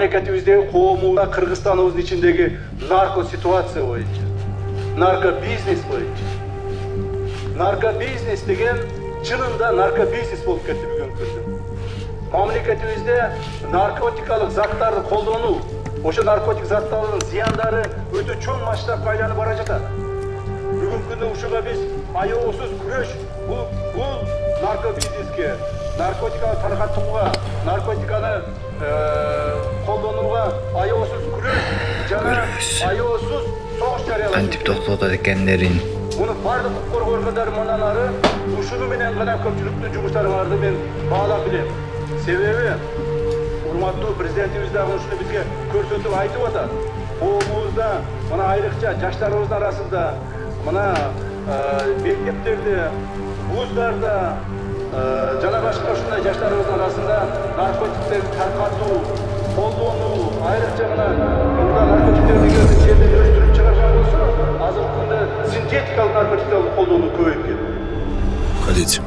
мамлекетибиздеги коомубузда, Кыргызстаныбыздын ичиндеги нарко ситуация боюнча, нарко бизнес боюнча. Нарко бизнес деген чынында нарко бизнес болуп кетти бүгүнкү күндө. Мамлекетибизде наркотикалык заттарды колдонуу, ошо наркотик заттардын зыяндары өтө чоң масштабка айланып бара жатат. Бүгүнкү күндө ушуга биз аеосуз күрөш, бул нарко бизнеске, наркотиканы таркатууга, наркотиканы колдонууга аеосуз күрөш жана аеосуз согуш жарыялаш. Кантип токтотот экендерин. Муну бардык укук коргоо органдары мындан ары ушуну менен гана көпчүлүктүн жумуштарыңарды мен баалап билем. Себеби урматтуу президентибиз дагы ушуну бизге көрсөтүп айтып атат. Коомубузда мына айрыкча жаштарыбыздын арасында мына мектептерде, вуздарда жана башка ушундай жаштарыбыздын арасында наркотиктерди таркатуу, колдонуу, айрыкча мына наркотиктерди жерде өстүрүп чыгарган болсо, азыркы күндө синтетикалык наркотиктерди колдонуу көбөйүп кетти. Ходите.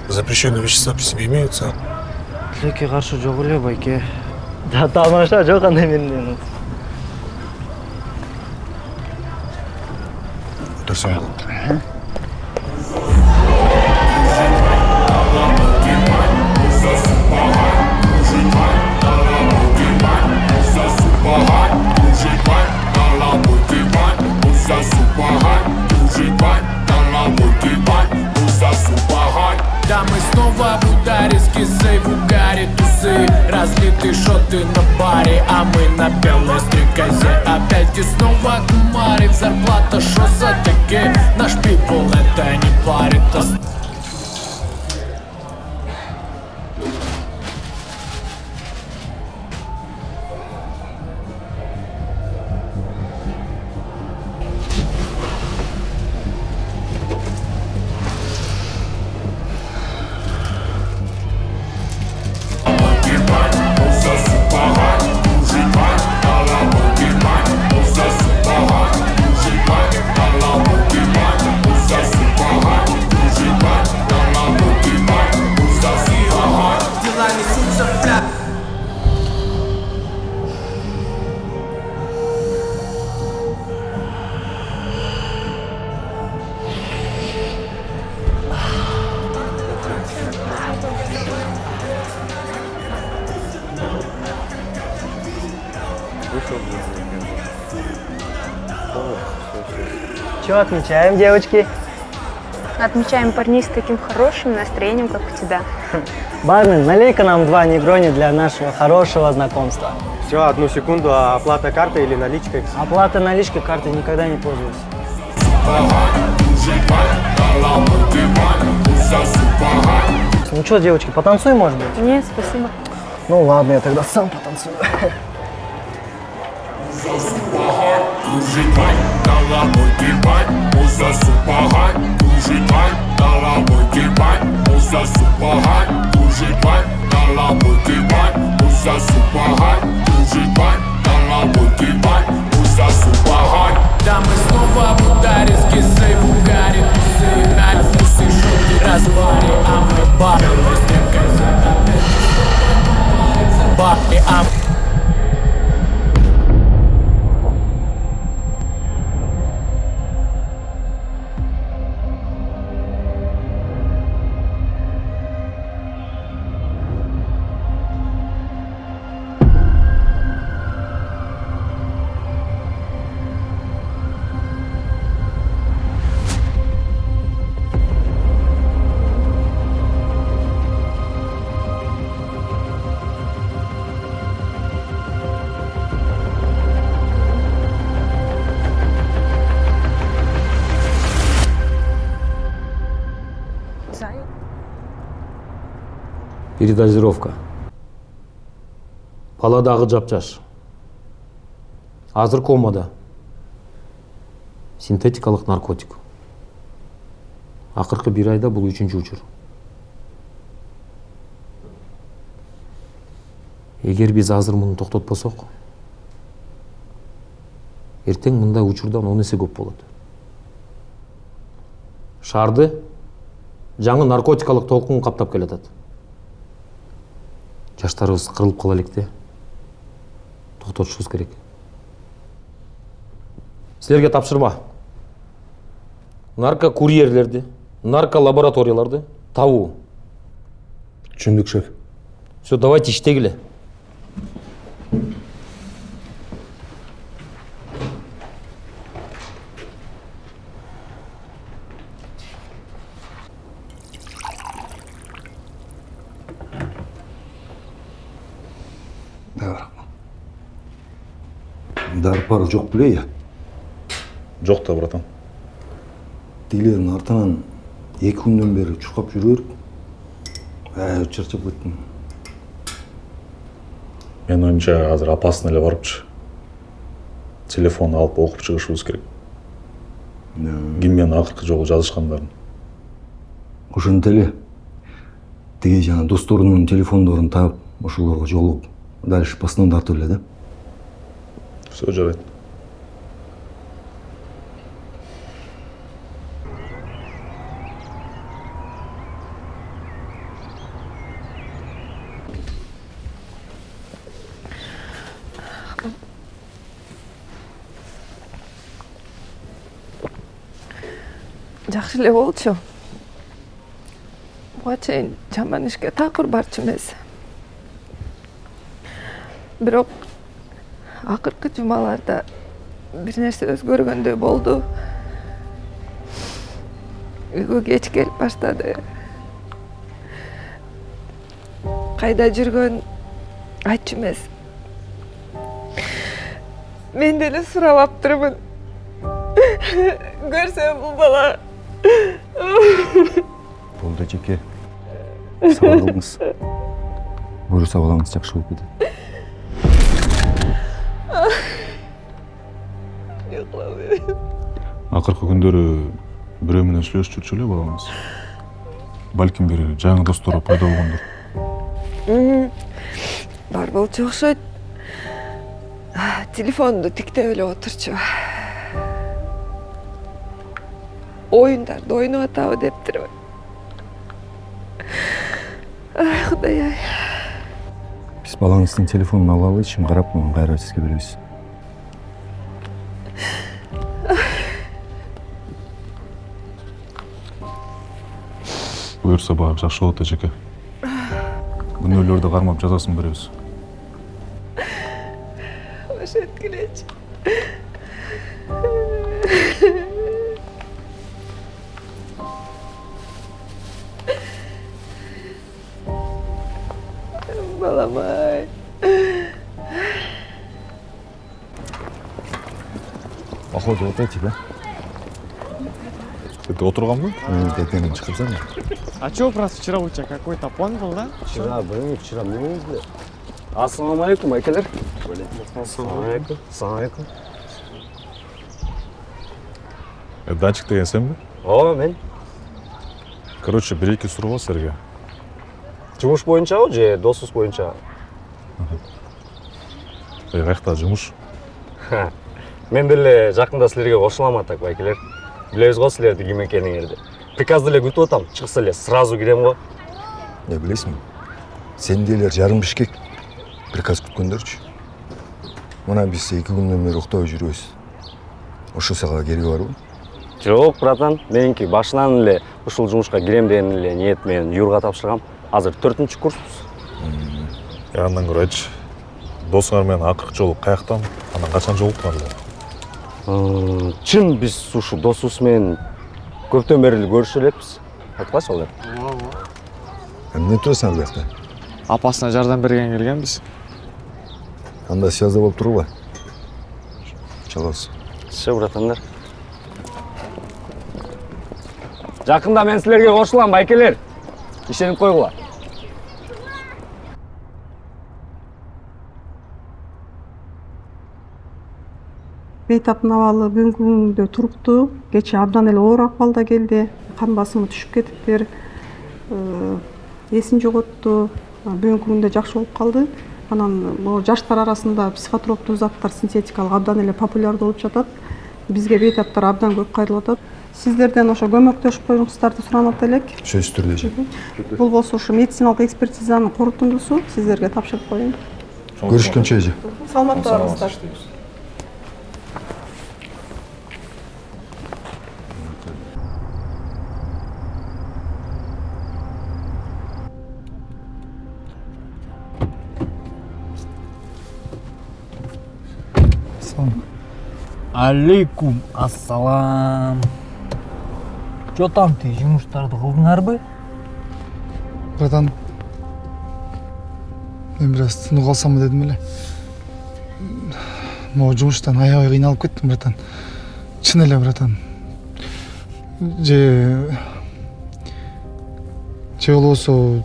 Запрещенные вещества при себе имеются? Тилекке каршы жок эле байке. Да тамаша жок андай менен. Отырсаң. Да мы снова в ударе с кисой, в угаре тусы. Разлиты шоты на баре, а мы на белой стрекозе. Опять и снова кумарим, зарплата шо за таки. Наш пипл это не парит. Чего отмечаем, девочки? Отмечаем парней с таким хорошим настроением, как у тебя. Бармен, налей-ка нам 2 негрони для нашего хорошего знакомства. Все, одну секунду, а оплата картой или наличкой? Оплата наличкой, картой никогда не пользуюсь. Ну что, девочки, потанцуем, может быть? Нет, спасибо. Ну ладно, я тогда сам потанцую. Да мы снова в ударе с кисой, в угаре тусы. На вкусы шоты разбаре, а мы бары. Бары, а Передозировка. Бала дагы жапжаш. Азыр комада. Синтетикалык наркотик. Акыркы 1 айда бул 3-чү учур. Эгер биз азыр муну токтотпосок, эртең мындай учурдан 10 эсе көп болот. Шаарды жаңы наркотикалык толкун каптап келатат. Жаштарыбыз кырылып кала электе. Токтотушубуз керек. Силерге тапшырма. Наркокурьерлерди, нарколабораторияларды табуу. Түшүндүк, шеф. Все, давайте иштегиле. Дары пары жоқ біле я? Жоқ та, братан. Дейлердің артынан 2 күнден бері чуркап жүріп, чарчап кеттім. Мен ойымша азыр опасно эле барыпчы. Телефон алып окуп чыгышыбыз керек. Ким менен акыркы жолу жазышкандарын. Ошентип эле тиги жана досторунун телефондорун таап, ошолорго жолугуп, дальше басынан тартып эле да. Все жарайт. Жакшы эле болчу. Буга чейин жаман ишке такыр барчу эмес. Бирок акыркы жумаларда бир нерсе өзгөргөндөй болду. Үйгө кеч келип баштады. Кайда жүргөн айтчу эмес. Мен деле сурап аптырмын. Көрсөм бул бала. Болду жеке. Сабыр кылыңыз. Буюрса балаңыз жакшы болуп кетет. Акыркы күндөрү бирөө менен сүйлөшүп жүрчү эле балаңыз. Балким бир жаңы достору пайда болгондур. Бар болчу окшойт. Телефонду тиктеп эле отурчу. Оюндарды ойноп атабы дептир. Ай, Кудай ай. Биз балаңыздын телефонун алабыз, ишин карап, кайра сизге беребиз. Буюрса багып жакшы болот эжеке. Күнөөлөрдү кармап жазасын беребиз. Ошенткилечи. Балам-ай. Походу, вот эти, да? Ты отурганбы? Детенин чыгып сана. А чё вопрос вчера у тебя какой-то план был, да? Вчера, вчера не ездили. Ассаламу алейкум, айкалар. Ассаламу алейкум. Датчик деген сенби? О, мен. Короче, бир-эки суроо бар силерге. Жумуш боюнчабы же досуз боюнча? Каякта жумуш? Мен деле жакында силерге кошулам атак байкелер. Билебиз го силерди ким экениңерди. Приказды эле күтүп атам, чыкса эле сразу кирем го. Не билесиңби? Сендейлер жарым Бишкек приказ күткөндөрчү. Мына биз 2 күндөн бери уктабай жүрөбүз. Ошо сага кереги барбы? Жок, братан, меники башынан эле ушул жумушка кирем деген эле ниет менен Юрга тапшыргам. Азыр 4-курспуз. Андан көрө айтчы. Досуңар менен акыркы жолу каяктан, анан качан жолуктуңар? Чын биз ушу досубуз менен көптөн бери эле көрүшүп элекпиз. Айтпачы олар? Эмне турасың ал жакта? Апасына жардам берген келгенбиз. Анда связда болуп тургула. Чалабыз. Все, братандар. Жакында мен силерге кошулам, байкелер. Ишенип койгула. Бейтаптын абалы бүгүнкү күндө туруктуу. Кечээ абдан эле оор акыбалда келди. Кан басымы түшүп кетиптир. Эсин жоготту. Бүгүнкү күндө жакшы болуп калды. Анан бул жаштар арасында психотроптуу заттар синтетикалык абдан эле популярдуу болуп жатат. Бизге бейтаптар абдан көп кайрылып атат. Сиздерден ошо көмөктөшүп коюңуздарды суранат элек. Сөзсүз түрдө же. Бул болсо ушу медициналык экспертизанын корутундусу сиздерге тапшырып коеюн. Көрүшкөнчө эже. Саламатта барыңыздар. Алейкум ассалам. Чо там ты жумуштарды кылдыңарбы? Братан, мен бираз тынып калсамбы дедим эле. Могу жумуштан аябай кыйналып кеттим, братан. Чын эле, братан. Же болбосо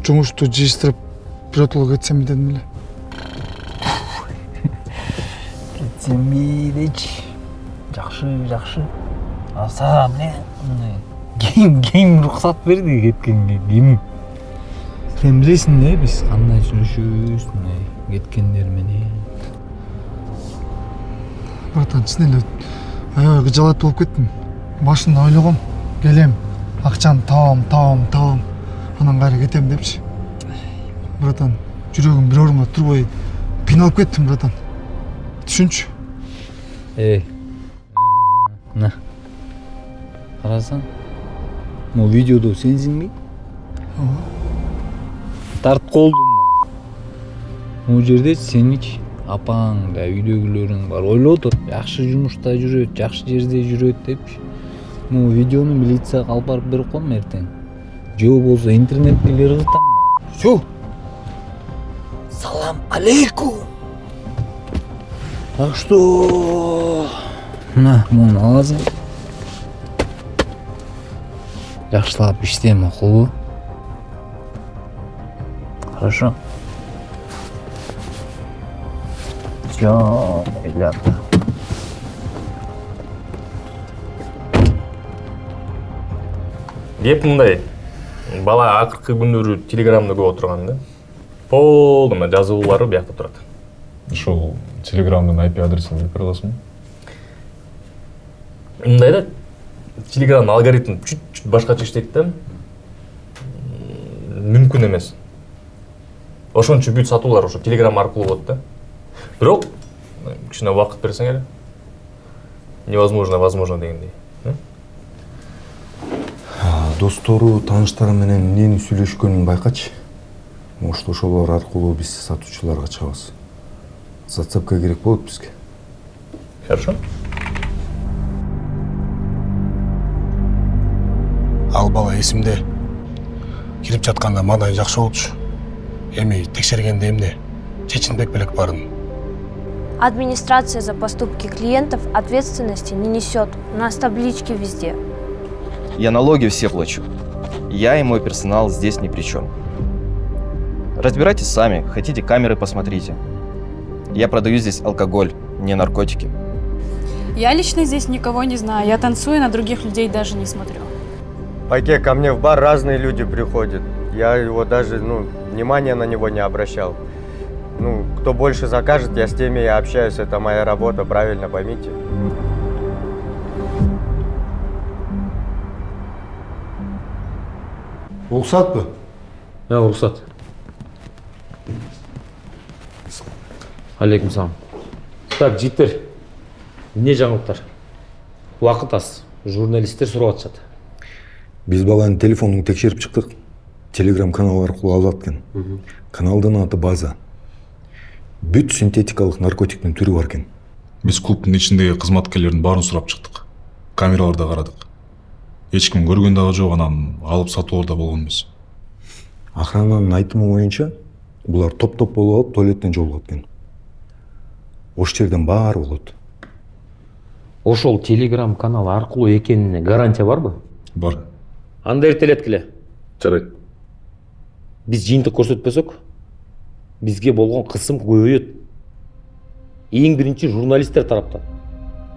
жумушту жыйыштырып биротолго кетсемби дедим эле. Кетсемби дечи. Жакшы. А сага эмне? Ким рухсат берди кеткенге? Ким? Сен билесиң да, биз кандай сүйлөшөбүз, кеткендер менен. Братан, чын эле аябай кыжалат болуп кеттим. Башында ойлогом, келем, акчаны табам, анан кайра кетем депчи. Братан, жүрөгүм бир орунда турбай кыйналып кеттим, братан. Түшүнчү. На. Карасаң, могу видеодо сенсиңби? Тарт колдун. Могу жерде сенич апаң да үйдөгүлөрүң бар. Ойлоп отур, жакшы жумушта жүрөт, жакшы жерде жүрөт депчи. Могу видеону милицияга алып барып берип коем эртең. Же болбосо интернеттегилер кызытам. Всё. Салам алейкум. Так что... На, муну аласың. Жакшылап иштем, макулбу? Хорошо. Всё, ребята. Кеп мындай. Бала акыркы күндөрү телеграмда көп отурган да. Полдума жазуулары биякта турат. Ушул телеграмдын IP адресин билип бере аласыңбы? Мындай да, телеграмдын алгоритми чуть башкача иштейт да. Мүмкүн эмес. Ошончо бүт сатуулар ошо телеграм аркылуу болот да. Бирок кичине убакыт берсең эле. Невозможно, возможно дегендей. Достору, тааныштары менен эмнени сүйлөшкөнүн байкачы. Может, ошолор аркылуу биз сатуучуларга чабабыз. Зацепка керек болот бизге. Хорошо. Ал бала эсимде. Кирип жатканда мындай жакшы болчу. Эми текшергенде эмне? Чечинбек белек барын. Администрация за поступки клиентов ответственности не несет. У нас таблички везде. Я налоги все плачу. Я и мой персонал здесь ни при чем. Разбирайтесь сами, хотите камеры посмотрите. Я продаю здесь алкоголь, не наркотики. Я лично здесь никого не знаю. Я танцую, на других людей даже не смотрю. Пайке, ко мне в бар разные люди приходят. Я его даже, внимания на него не обращал. Кто больше закажет, я с теми и общаюсь. Это моя работа, правильно поймите. Уруксатпы? Уруксат. Алейкум салам. Так, жигиттер, эмне жаңылыктар? Убакыт аз. Журналисттер сурап атышат. Биз баланын телефонун текшерип чыктык. Телеграм канал аркылуу алып аткан. Каналдын аты База. Бүт синтетикалык наркотиктин түрү бар экен. Биз клубтун ичиндеги кызматкерлердин баарын сурап чыктык. Камераларда карадык. Эч ким көргөн дагы жок, анан алып сатууларда болгон эмес. Охрананын айтымы боюнча, булар топ-топ болуп алып туалеттен жолугат экен. Ош жерден баары болот. Ошол телеграм канал аркылуу экенине гарантия барбы? Бар. Анда эртелеткиле. Жарайт. Биз жыйынтык көрсөтпөсөк, бизге болгон кысым көбөйөт. Эң биринчи журналисттер тараптан,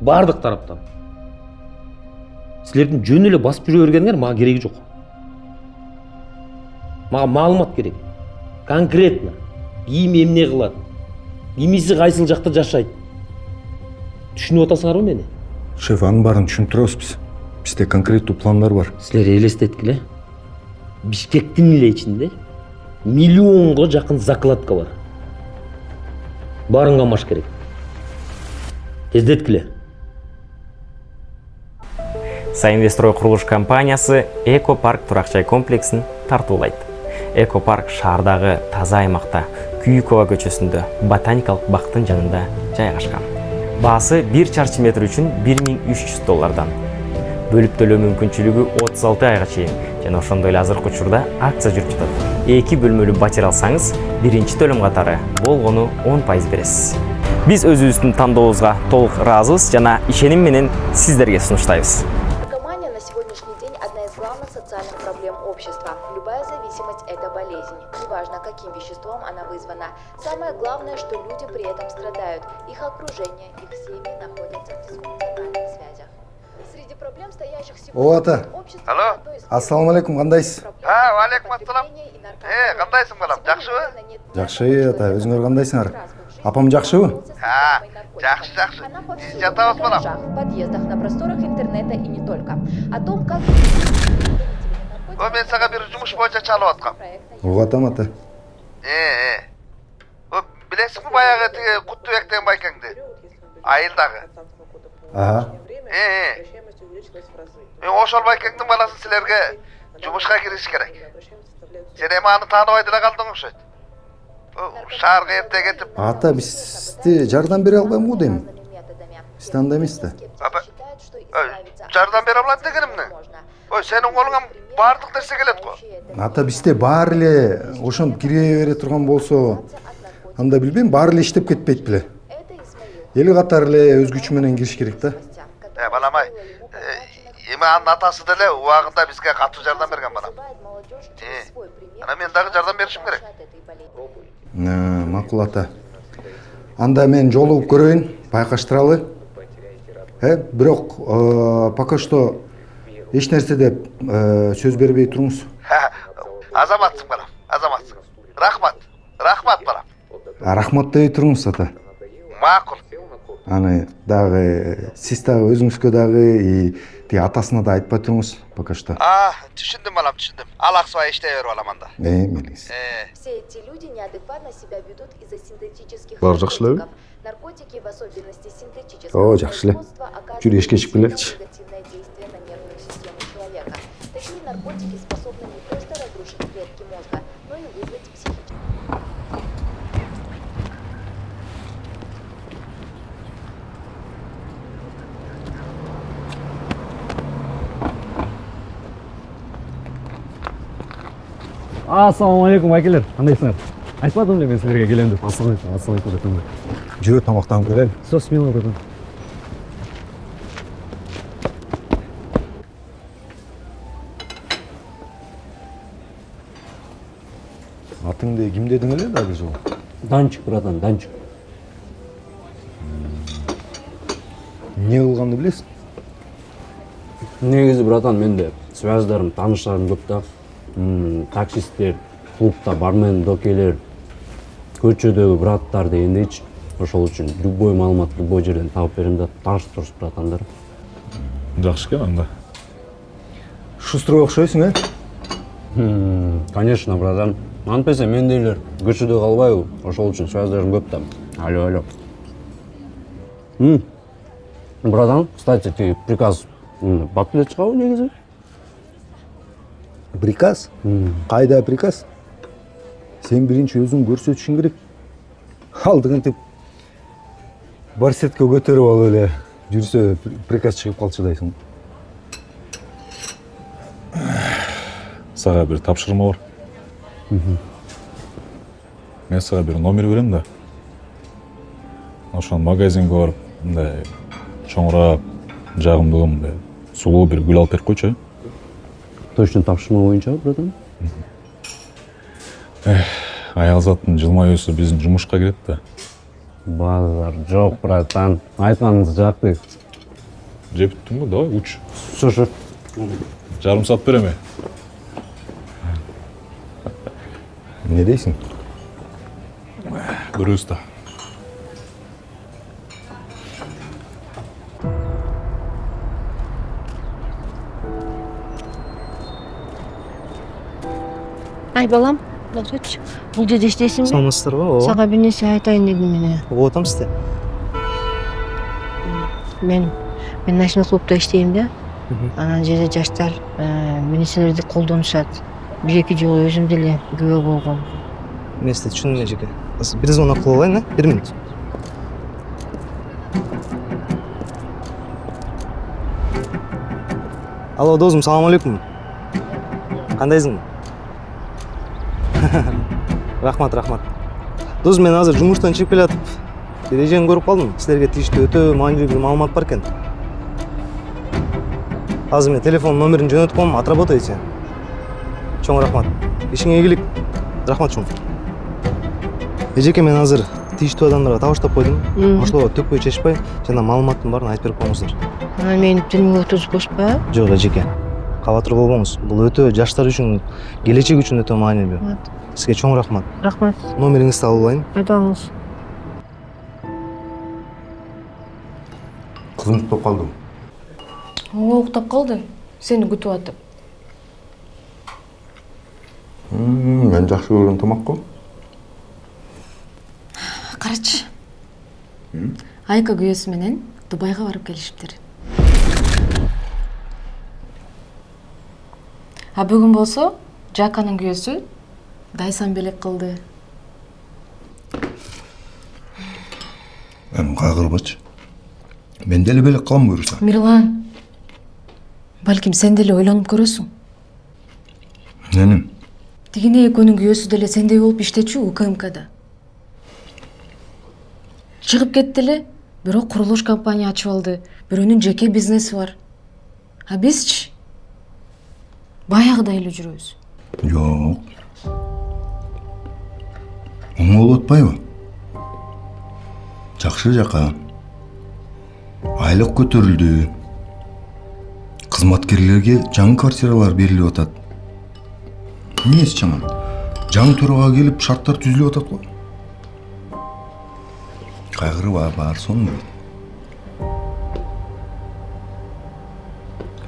бардык тараптан. Силердин жөн эле басып жүрө бергениңер мага кереги жок. Мага маалымат керек. Конкретно. Ким эмне кылат? Кимиси кайсыл жакта жашайт? Түшүнүп атасыңарбы мени? Шеф, анын баарын түшүндүрөбүз биз. Бизде конкреттүү пландар бар. Силер элестеткиле. Бишкектин эле ичинде миллионго жакын закладка бар. Баарын камаш керек. Тездеткиле. Соинвестрой курулуш компаниясы Экопарк турак-жай комплексин тартуулайт. Экопарк шаардагы таза аймакта Күйүкова көчөсүндө ботаникалык бактын жанында жайгашкан. Баасы 1 чарчы метр үчүн $1300. Бөлүп төлөө мүмкүнчүлүгү 36 айга чейин жана ошондой эле азыркы учурда акция жүрүп жатат. 2 бөлмөлүү батир алсаңыз, биринчи төлөм катары болгону 10% бересиз. Биз өзүбүздүн тандообузга толук ыраазыбыз жана ишеним менен сиздерге сунуштайбыз. Наркомания на сегодняшний день одна из главных социальных проблем общества. Любая зависимость – это болезнь. Неважно, каким веществом она вызвана. Самое главное, что люди при этом страдают. Их окружение, их семьи находятся в дисфункциональных связях. Среди проблем, стоящих сегодня ата. в обществе... Алло. Ассаламу алейкум, кандайсыз? Алейкум ассалам. Кандайсың балам, жакшыбы? Жакшы ата, өзүңөр кандайсыңар? Апам жакшыбы? Жакшы. Биз жатабыз балам. В подъездах, на просторах интернета и не только. О том, как... Мен сага бир жумуш боюнча чалып аткам. Угатам ата. Билесиңби баягы тиги Куттубек деген байкеңди? Айылдагы. Ошол байкеңдин баласы силерге жумушка кириш керек. Сен эми аны тааныбай деле калдың окшойт. Шаарга эрте кетип. Ата, бизде жардам бере албайм го дейм. Биз андай эмес да. Жардам бере албайм дегенимни? Ой, сенин колуңан баардык нерсе келет го. Ата, бизде баары эле ошентип кире бере турган болсо, анда билбейм, баары эле иштеп кетпейт беле. Эл катары эле өз күчү менен кириш керек да. Балам-ай, эми анын атасы деле убагында бизге катуу жардам берген балам. Ана мен дагы жардам беришим керек. Макул ата. Анда мен жолугуп көрөйүн, байкаштыралы. Бирок пока что эч нерсе деп сөз бербей туруңуз. Азаматсың балам, азаматсың. Рахмат балам. Рахмат дей туруңуз ата. Макул. Аны дагы сиз дагы өзүңүзгө дагы и тиги атасына да айтпай туруңуз пока что. Түшүндүм балам, түшүндүм. Ал аксыбай иштей бер балам анда. Мелиңиз. Все эти люди неадекватно себя ведут из-за синтетических Бар жакшылабы? наркотики, в особенности синтетического О, жакшы эле. производства, оказывают Жүр эшикке чыгып келеличи. негативное действие на нервную систему человека. Такие наркотики способны не просто разрушить клетки мозга, но и вызвать психические... Ассалаумағалейкум әкелер, қандайсыңдар? Айтпадым мен сіздерге келемін деп. Ассалаумағалейкум деп. Жүрө тамақтанып келелі. Сос мен отырдым. Атыңды ким дедің эле дагы жол? Данчик, братан, Данчик. Не кылганды билесиң? Негизи, братан, менде связьдарым, тааныштарым көп да. Таксисттер, клубта бармен, докейлер, көчөдөгү браттар дегендейчи. Ошол үчүн любой маалымат любой жерден таап берем да, таашып туруш братандар. Жакшы экен анда. Шустрый окшойсуң, Конечно, братан. Антпесе мендейлер көчөдө калбайбы? Ошол үчүн связьдарым көп да. Алло. Братан, кстати, тиги приказ бат эле чыгабы негизи? Приказ? Кайда приказ? Сен биринчи өзүң көрсөтүшүң керек. Алдыңынтип барсетке көтөрүп алып эле жүрсө приказ чыгып калчыдайсың. Сага бир тапшырма бар. Мен сага бир номер берем да. Ошон магазинге барып, мындай чоңураак, жагымдуу мындай сулуу бир гүл алып берип койчу. Точно тапшырма боюнча, братан? Аял заттын жылмаюусу биздин жумушка кирет да. Базар жок, братан. Айтканыңыз жактык. Жеп бүттүңбү? Давай уч. Шушу. Жарым саат берем. Не дейсиң? Көрөбүз да. Ай балам, токточу. Бул жерде иштейсиңби? Саламатсыздарбы? Сага бир нерсе айтайын дедим эле. Болуп атам сизде? Мен National клубда иштейм да. Анан жерде жаштар милициялерди колдонушат. Бир-эки жолу өзүм деле күбө болгом. Нерсе түшүндүм эжеке. Бир звонок кылып алайын, бир минут. Алло, досым, салам алейкум. Кандайсың? Рахмат. Досым, мен азыр жумуштан чыгып келатып, эрежени көрүп калдым. Силерге тийиштүү өтө маанилүү бир маалымат бар экен. Азыр мен телефон номерин жөнөтүп коем, отработайте. Чоң рахмат. Ишиңе ийгилик. Рахмат чоң. Эжеке, мен азыр тийиштүү адамдарга табыштап койдум. Ошолорго төкпөй чечпей, жана маалыматтын баарын айтып берип коюңуздар. Анан мени түрмөгө отузбошпу? Жок, эжеке. Кабатыр болбоңуз. Бул өтө жаштар үчүн, келечек үчүн өтө маанилүү. Сизге чоң рахмат. Рахмат. Номериңизди алып алайын. Айтыңыз. Кызым уктап калды. Ооба, уктап калды. Сени күтүп атып. Мен жакшы көргөн тамакко. Карачы. Айка күйөөсү менен Дубайга барып келишиптир. А бүгүн болсо Жаканын күйөөсү дайсан белек кылды. Кайгырбачы. Мен деле белек кылам буюрса. Мирлан, балким сен деле ойлонуп көрөсүң. Нени? Тигине экөөнүн күйөөсү деле сендей болуп иштечү УКМКда. Чыгып кетти эле, бирок курулуш компания ачып алды. Бирөөнүн жеке бизнеси бар. А бизчи баягыдай эле жүрөбүз. Жок. Оңой болуп атпайбы? Жакшы жака. Айлык көтөрүлдү. Кызматкерлерге жаңы квартиралар берилип атат. Эмнеси жаман? Жаңы төрага келип шарттар түзүлүп атат го. Кайгырба, бар сонун.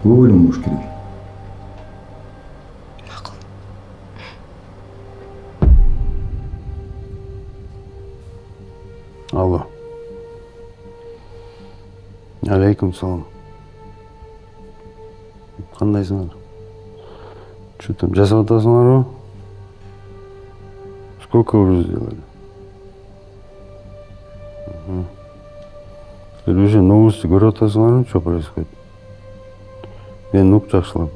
Көп ойлонбош керек. Алло. Алейкум салам. Кандайсыңар? Что там, жасап атасыңарбы? Сколько уже сделали? Силер уже новости көрүп атасыңарбы, что происходит? Мен ук жакшылап.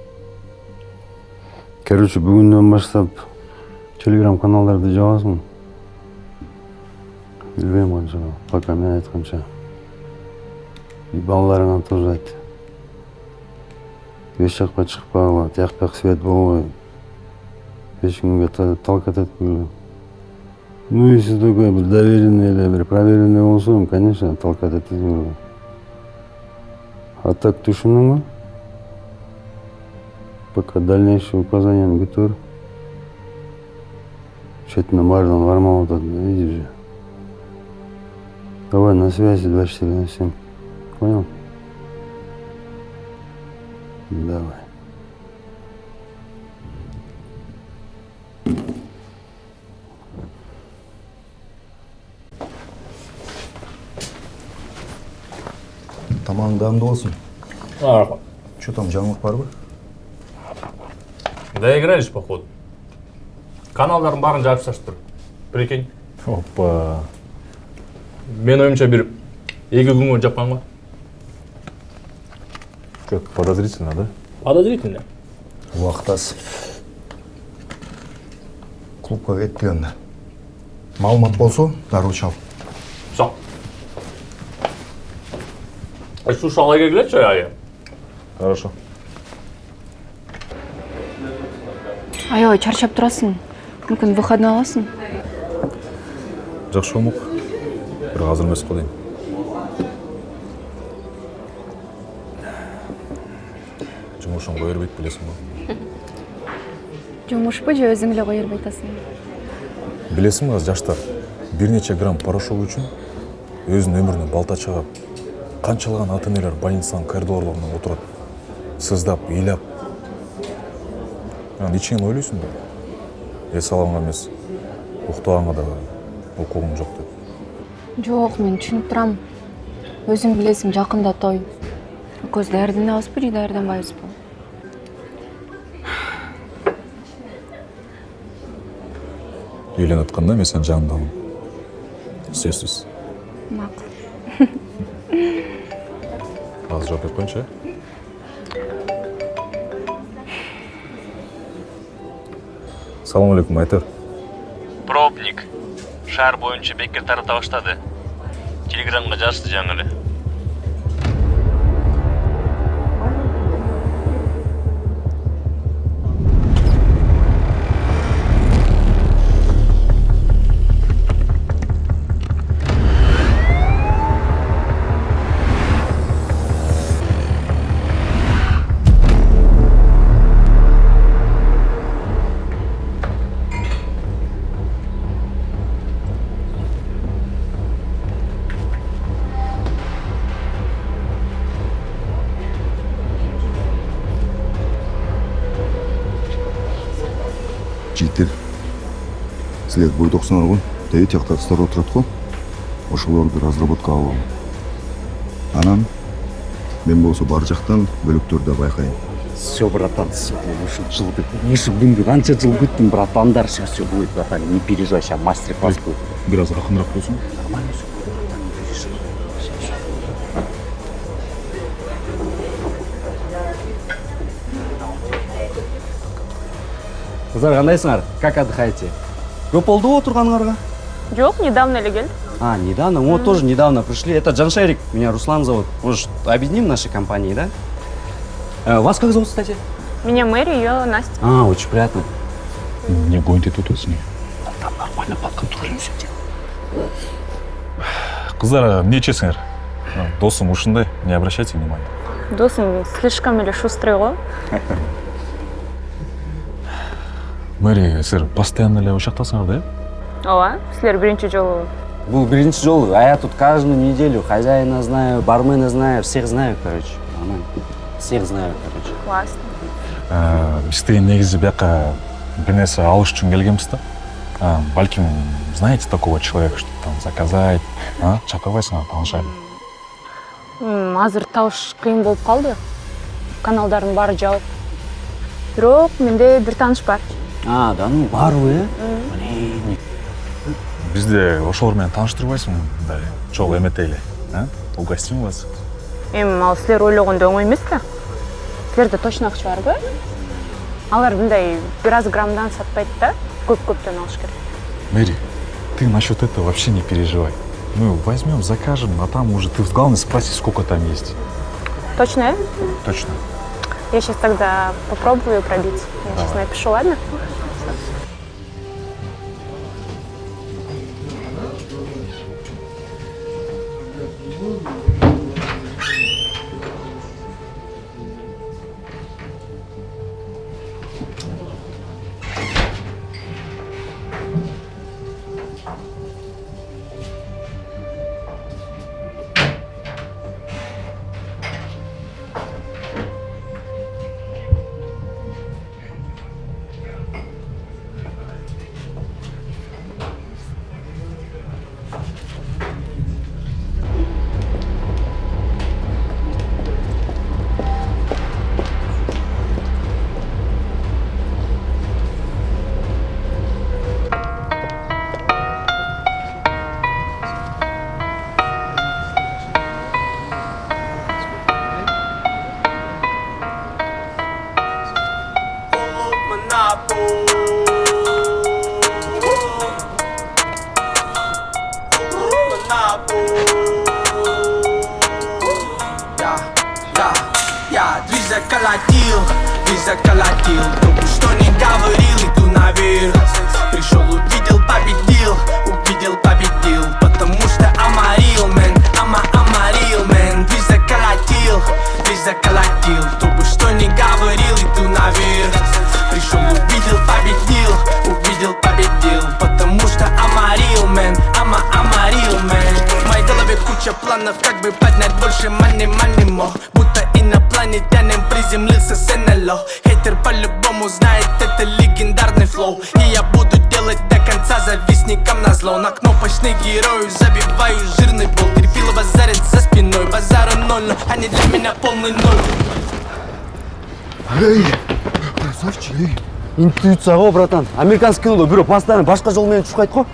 Короче, бүгүндөн баштап телеграм каналдарды жабасың. Билбейм канча, пока мен айтканча. И балаларыңа тоже айт. Еш жакка чыкпагыла, тияк свет болбой. Эч кимге талкат этпегиле. Ну, если только bir доверенный или bir проверенный болсо, конечно, талкат этпегиле. А так түшүндүңбү? Пока дальнейшие указания күтөр. Четине баарынан кармап атат, иди же. Давай на связи 24/7. Понял? Давай. Тамагың даамдуу болсун. Рахмат. Чё там, жаңылык барбы? Доигрались, походу. Каналдарын барын жабып таштыр. Прикинь. Опа. Мен оюмча бир 2 күнгө жапкан го. Что-то подозрительно, да? Подозрительно. Убакыт аз. Клубка кеттик анда. Маалымат болсо, дароо чал. Сак. Şu şala gelgeç ya. Хорошо. Аябай чарчап турасың. Мүмкүн выходной аласың? Жакшы болмок. Бирок азыр эмес го дейм. Жумушуң кое бербейт билесиң го. Жумушпу же өзүң эле кое бербей атасың? Билесиңби, азыр жаштар бир нече грамм порошок үчүн өзүнүн өмүрүнө балта чыгап, канчалаган ата энелер больницанын коридорлорунда отурат, сыздап, ыйлап. Анан ичиңен ойлойсуң да. эс алганга эмес, уктаганга да укугум жок деп. Жок, мен түшүнүп турам. Өзүң билесиң, жакында той. Көз даярданабызбы же даярданбайбызбы? Үйлөнүп атканда мен сенин жаныңдамын. Сөзсүз. Макул. Азыр жооп берип коюңчу. Салам алейкум, Айтар. Пробник. Шаар боюнча бекер тарата баштады. Телеграмга жазды жаңы эле. Жигиттер, силер бойдоксуңар го, тээ тиякта кыздар отурат го. Ошолорду разработка алып. Анан мен болсо бар жактан бөлөктөрдү байкайм. Все, братан, все, ушу күндү канча жыл күттүм, братандар, все будет, братан, не переживай, сейчас мастер-класс будет. Бир аз акыныраак болсун. Кыздар, кандайсыңар? Как отдыхаете? Көп болду отурганыңарга? Жок, недавно эле келдим. А, недавно? Мы вот тоже недавно пришли. Это Джаншерик, меня Руслан зовут. Может, объединим наши компании, да? Вас как зовут, кстати? Меня Мэри, ее Настя. А, очень приятно. Не гоньте тут с ней. Там нормально под контролем все дело. Кыздар, эмне ичесиңер? Досум ушундай, не обращайте внимания. Досым слишком эле шустрый го. Мэри, силер постоянно эле ошактасыңар да? Ооба, силер биринчи жолу. Был биринчи жолу, а я тут каждую неделю хозяина знаю, бармена знаю, всех знаю, короче. Всех знаю, короче. Классно. Биз тиги негизи бияка бир нерсе алыш үчүн келгенбиз да. Балким, знаете такого человека, что там заказать, чакырбайсыңар, таанышайлы. Азыр табыш кыйын болуп калды. Каналдардын баары жабык. Бирок менде бир тааныш бар. А, да ну, барбы, Бизде ошолор менен тааныштырбайсыңбы? Мындай чогуу эметейли, угостим вас. Ал силер ойлогондой оңой эмес да. Силерде точно акча барбы? Алар мындай бир аз граммдан сатпайт да, көп-көптөн алыш керек. Мэри, ты насчет этого вообще не переживай. Мы возьмем, закажем, а там уже ты главное спроси, сколько там есть. Точно? Точно. Я сейчас тогда попробую пробить. Я сейчас напишу, ладно? Ты заколотил, кто бы что ни говорил, иду наверх. Пришел, увидел, победил, потому что амарил, мэн, амарил, мэн. Ты заколотил, кто бы что ни говорил, иду наверх. Пришел, увидел, победил, потому что амарил, мэн, амарил, мэн. В моей голове куча планов, как бы поднять больше money, more. Будто инопланетянин приземлился с НЛО. Хейтер по-любому знает, это легендарный флоу. И я буду делать до конца завистникам назло. На кнопочный герою забиваю жирный бол. Терпило базарит за спиной, базара ноль, но они для меня полный ноль. Эй, красавчик, эй. Интуиция го, братан. Американский кинодо бирөө постоянно башка жол менен чукайт го.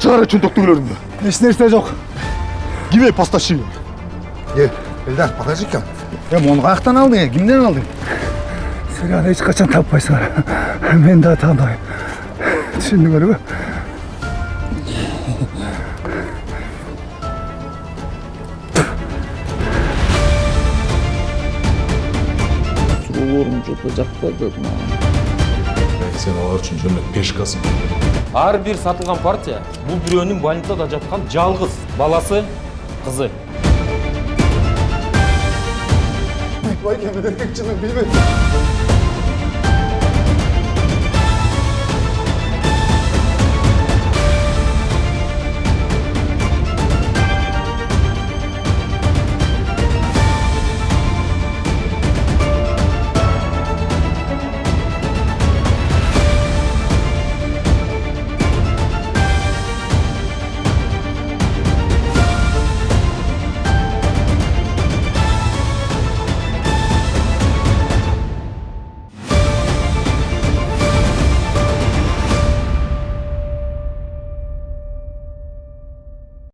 Чыгар чөнтөктү үйлөрүңдү. Эч нерсе жок. Кime поставщик? Элдар, покажи-ка. Муну каяктан алдың, кимден алдың? Сен аны эч качан таппайсыңар. Мен да тааныбайм. Түшүндүңөрбү? Суроолорум жото жакпады. Сен алар үчүн жөмөк пешкасың. Ар бир сатылган партия бул бирөөнүн больницада жаткан жалгыз баласы, кызы. Айтпай, мен эркекчилигин билбейм.